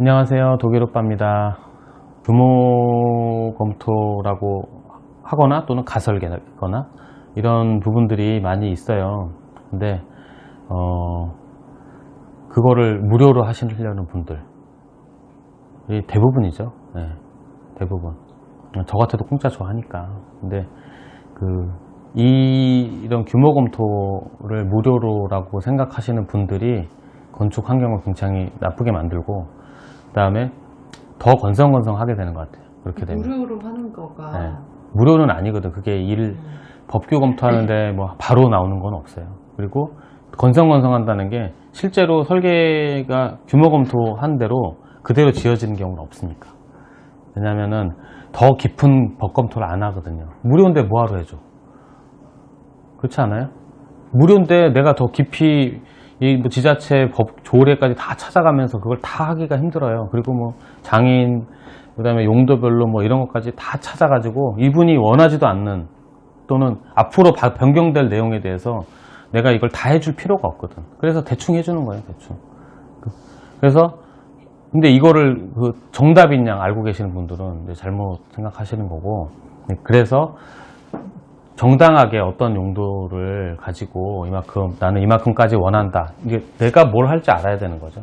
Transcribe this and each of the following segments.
안녕하세요. 독일오빠입니다. 규모 검토라고 하거나 또는 가설계거나 이런 부분들이 많이 있어요. 근데 그거를 무료로 하시려는 분들이 대부분이죠. 네, 대부분. 저 같아도 공짜 좋아하니까. 근데 이런 규모 검토를 무료로라고 생각하시는 분들이 건축 환경을 굉장히 나쁘게 만들고, 그 다음에 더 건성건성하게 되는 것 같아요. 그렇게 되면. 무료로 하는 거가. 네. 무료는 아니거든. 그게 법규 검토하는데 뭐 바로 나오는 건 없어요. 그리고 건성건성한다는 게 실제로 설계가 규모 검토한 대로 그대로 지어지는 경우는 없으니까. 왜냐면은 더 깊은 법 검토를 안 하거든요. 무료인데 뭐하러 해줘? 그렇지 않아요? 무료인데 내가 더 깊이 뭐 지자체 법 조례까지 다 찾아가면서 그걸 다 하기가 힘들어요. 그리고 뭐 장애인, 그 다음에 용도별로 뭐 이런 것까지 다 찾아가지고 이분이 원하지도 않는 또는 앞으로 변경될 내용에 대해서 내가 이걸 다 해줄 필요가 없거든. 그래서 대충 해주는 거예요, 대충. 그래서 근데 이거를 정답인 양 알고 계시는 분들은 이제 잘못 생각하시는 거고, 그래서 정당하게 어떤 용도를 가지고 나는 이만큼까지 원한다. 이게 내가 뭘 할지 알아야 되는 거죠.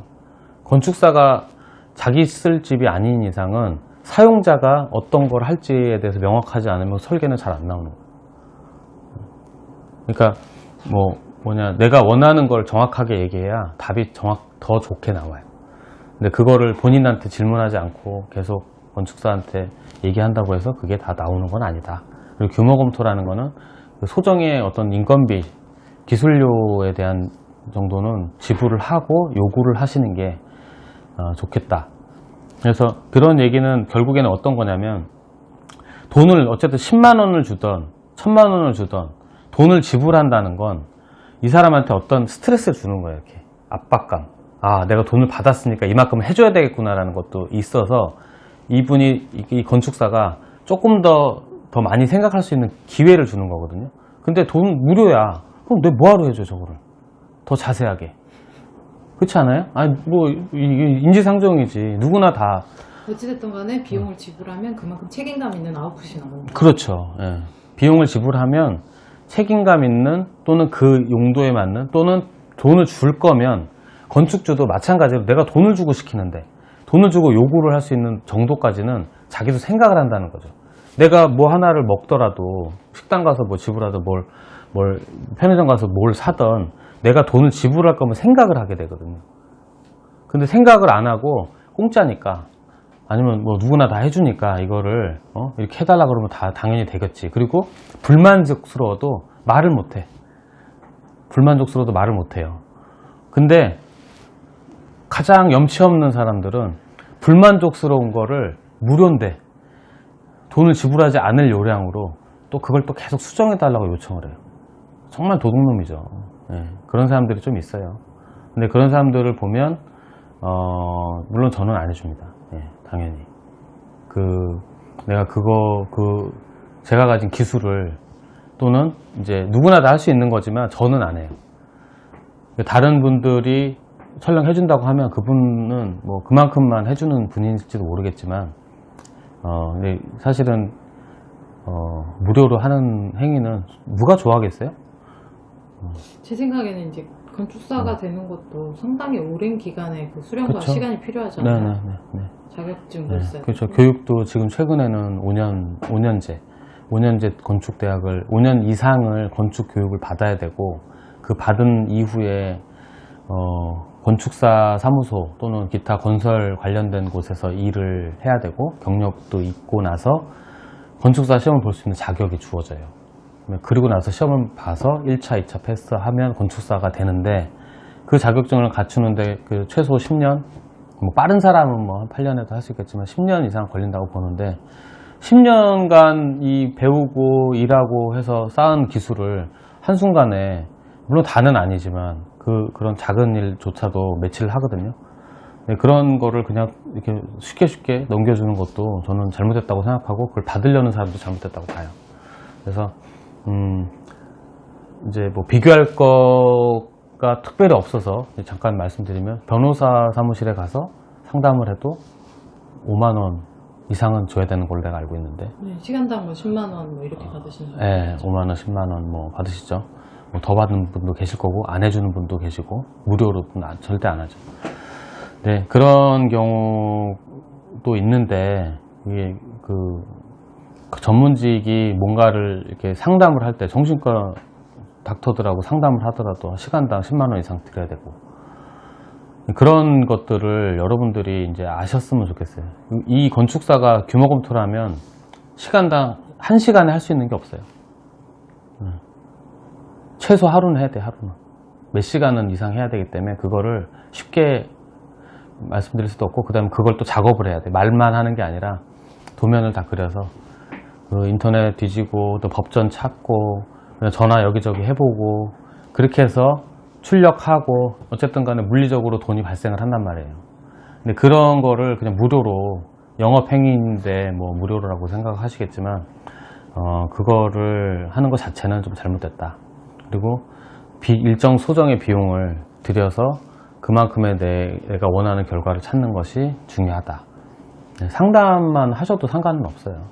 건축사가 자기 쓸 집이 아닌 이상은 사용자가 어떤 걸 할지에 대해서 명확하지 않으면 설계는 잘 안 나오는 거예요. 그러니까 내가 원하는 걸 정확하게 얘기해야 답이 더 좋게 나와요. 근데 그거를 본인한테 질문하지 않고 계속 건축사한테 얘기한다고 해서 그게 다 나오는 건 아니다. 그리고 규모 검토라는 거는 소정의 어떤 인건비, 기술료에 대한 정도는 지불을 하고 요구를 하시는 게 좋겠다. 그래서 그런 얘기는 결국에는 어떤 거냐면, 돈을 어쨌든 10만 원을 주던 1000만 원을 주던 돈을 지불한다는 건 이 사람한테 어떤 스트레스를 주는 거예요. 이렇게 압박감. 아, 내가 돈을 받았으니까 이만큼 해줘야 되겠구나라는 것도 있어서 이 건축사가 조금 더 많이 생각할 수 있는 기회를 주는 거거든요. 근데 돈 무료야. 그럼 내가 뭐하러 해줘, 저거를? 더 자세하게. 그렇지 않아요? 아니, 인지상정이지. 누구나 다. 어찌됐든 간에 비용을 지불하면 그만큼 책임감 있는 아웃풋이 나오는 거죠. 그렇죠. 예. 비용을 지불하면 책임감 있는, 또는 그 용도에 맞는, 또는 돈을 줄 거면 건축주도 마찬가지로 내가 돈을 주고 시키는데 돈을 주고 요구를 할 수 있는 정도까지는 자기도 생각을 한다는 거죠. 내가 뭐 하나를 먹더라도 식당 가서 뭐 지불하든 편의점 가서 뭘 사든 내가 돈을 지불할 거면 생각을 하게 되거든요. 근데 생각을 안 하고 공짜니까, 아니면 뭐 누구나 다 해주니까 이거를 이렇게 해달라 그러면 다 당연히 되겠지. 그리고 불만족스러워도 말을 못해. 불만족스러워도 말을 못해요. 근데 가장 염치 없는 사람들은 불만족스러운 거를 무료인데 돈을 지불하지 않을 요량으로 또 그걸 또 계속 수정해달라고 요청을 해요. 정말 도둑놈이죠. 네, 그런 사람들이 좀 있어요. 근데 그런 사람들을 보면 물론 저는 안 해줍니다. 네, 당연히. 내가 제가 가진 기술을, 또는 이제 누구나 다 할 수 있는 거지만 저는 안 해요. 다른 분들이 설령 해준다고 하면 그분은 뭐 그만큼만 해주는 분일지도 모르겠지만, 근데 사실은 무료로 하는 행위는 누가 좋아하겠어요? 제 생각에는 이제 건축사가 되는 것도 상당히 오랜 기간의 그 수련과 그쵸? 시간이 필요하잖아요. 네. 자격증도 있어요. 그렇죠. 교육도 지금 최근에는 5년제 건축대학을 5년 이상을 건축 교육을 받아야 되고, 그 받은 이후에 건축사 사무소 또는 기타 건설 관련된 곳에서 일을 해야 되고, 경력도 있고 나서 건축사 시험을 볼 수 있는 자격이 주어져요. 그리고 나서 시험을 봐서 1차, 2차 패스하면 건축사가 되는데, 그 자격증을 갖추는데 최소 10년, 빠른 사람은 한 8년에도 할 수 있겠지만 10년 이상 걸린다고 보는데, 10년간 배우고 일하고 해서 쌓은 기술을 한순간에, 물론 다는 아니지만 그런 작은 일조차도 며칠 하거든요. 그런 거를 그냥 이렇게 쉽게 넘겨주는 것도 저는 잘못했다고 생각하고, 그걸 받으려는 사람도 잘못했다고 봐요. 그래서 이제 비교할 거가 특별히 없어서 잠깐 말씀드리면, 변호사 사무실에 가서 상담을 해도 5만 원 이상은 줘야 되는 걸로 내가 알고 있는데. 네, 시간당 뭐 10만 원 뭐 이렇게 받으시는 거죠? 네, 5만 원, 10만 원 뭐 받으시죠. 뭐 더 받는 분도 계실 거고 안 해주는 분도 계시고 무료로는 절대 안 하죠. 네, 그런 경우도 있는데 이게 그 전문직이 뭔가를 이렇게 상담을 할 때 정신과 닥터들하고 상담을 하더라도 시간당 10만 원 이상 드려야 되고 그런 것들을 여러분들이 이제 아셨으면 좋겠어요. 이 건축사가 규모 검토를 하면 시간당 1시간에 할 수 있는 게 없어요. 최소 하루는 해야 돼, 하루는. 몇 시간은 이상 해야 되기 때문에 그거를 쉽게 말씀드릴 수도 없고, 그 다음에 그걸 또 작업을 해야 돼. 말만 하는 게 아니라 도면을 다 그려서 그 인터넷 뒤지고 또 법전 찾고 전화 여기저기 해보고 그렇게 해서 출력하고 어쨌든 간에 물리적으로 돈이 발생을 한단 말이에요. 근데 그런 거를 그냥 무료로 영업행위인데 뭐 무료라고 생각하시겠지만 그거를 하는 것 자체는 좀 잘못됐다. 그리고 일정 소정의 비용을 들여서 그만큼의 내가 원하는 결과를 찾는 것이 중요하다. 상담만 하셔도 상관은 없어요.